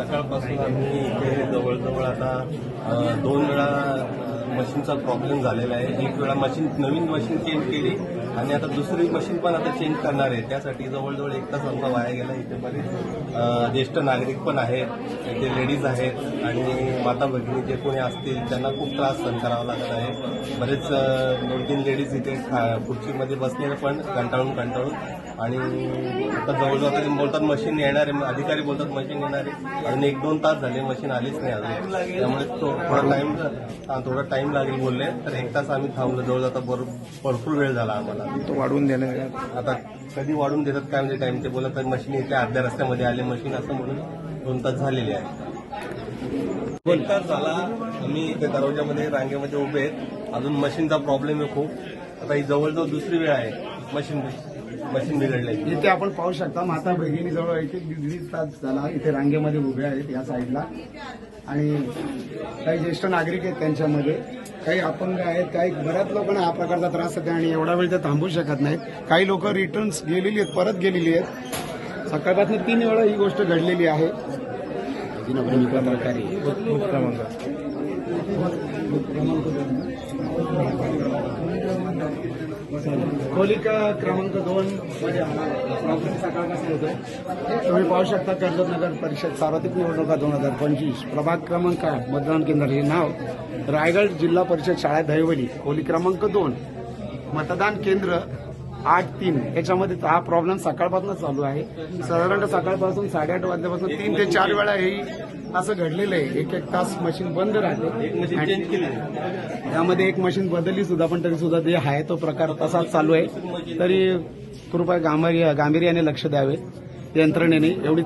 सकाळपासून आम्ही इथे जवळजवळ आता 2 वेळा मशीनचा प्रॉब्लेम झालेला आहे. एक वेळा नवीन मशीन चेंज केली आणि आता दुसरी मशीन पण आता चेंज करणार आहे. त्यासाठी जवळजवळ 1 तास आमचा वाया गेला. इथे बरेच ज्येष्ठ नागरिक पण आहेत, इथे लेडीज आहेत आणि माता भगिनी जे कोणी असतील त्यांना खूप त्रास सहन करावा लागत आहे. बरेच 2-3 लेडीज इथे खुर्चीमध्ये बसलेले पण कंटाळून आणि आता जवळजवळ तरी बोलतात मशीन येणार आहे, अधिकारी बोलतात मशीन येणार आहे. अजून 1-2 तास झाले मशीन आलीच नाही अजून. त्यामुळे थोडा टाइम लागेल बोलले. तर 1 तास आम्ही थांबलो. जवळजवळ आता भरपूर वेळ झाला आम्हाला. तो वाढवून देणार आता कधी वाढून देतात काय म्हणजे टाइम ते बोलत तर मशीन इथे अर्ध्या रस्त्यामध्ये आले मशीन असं म्हणून 2 तास झालेले आहे. 1 तास झाला आम्ही इथे दरवाजामध्ये रांगेमध्ये उभे आहेत. अजून मशीनचा प्रॉब्लेम आहे खूप. आता ही जवळजवळ दुसरी वेळ आहे मशीन बिघडल्याची. इथे आपण पाहू शकता माता भगिनी जवळ 1-1.5 तास झाला इथे रांगेमध्ये उभे आहेत या साईडला. आणि काही ज्येष्ठ नागरिक आहेत त्यांच्यामध्ये, काही अपंग आहेत, काही बऱ्याच लोकांना हा प्रकारचा त्रास होतो आणि एवढा वेळ ते थांबू शकत नाहीत. काही लोक रिटर्न्स गेलेली आहेत, परत गेलेली आहेत. सकाळपासून 3 वेळा ही गोष्ट घडलेली आहे. खोलिका क्रमांक 2 मध्ये प्रॉब्लेम सकाळपासून होतोय. तुम्ही पाहू शकता कर्जत नगर परिषद सार्वत्रिक निवडणुका 2025 प्रभाग क्रमांक 8 मतदान केंद्र हे नाव रायगड जिल्हा परिषद शाळा दहिवली, खोली क्रमांक 2, मतदान केंद्र 8-3 याच्यामध्ये हा प्रॉब्लेम सकाळपासून चालू आहे. साधारण सकाळपासून 8:30 वाजल्यापासून 3 ते 4 वेळा हे असं घडलेलं आहे. 1-1 तास मशीन बंद राहते. त्यामध्ये एक मशीन बदलली सुद्धा, पण तरी सुद्धा जे आहे तो प्रकार तसाच चालू आहे. तरी कृपया गांभीर्याने लक्ष द्यावे यंत्रणेने. एवढी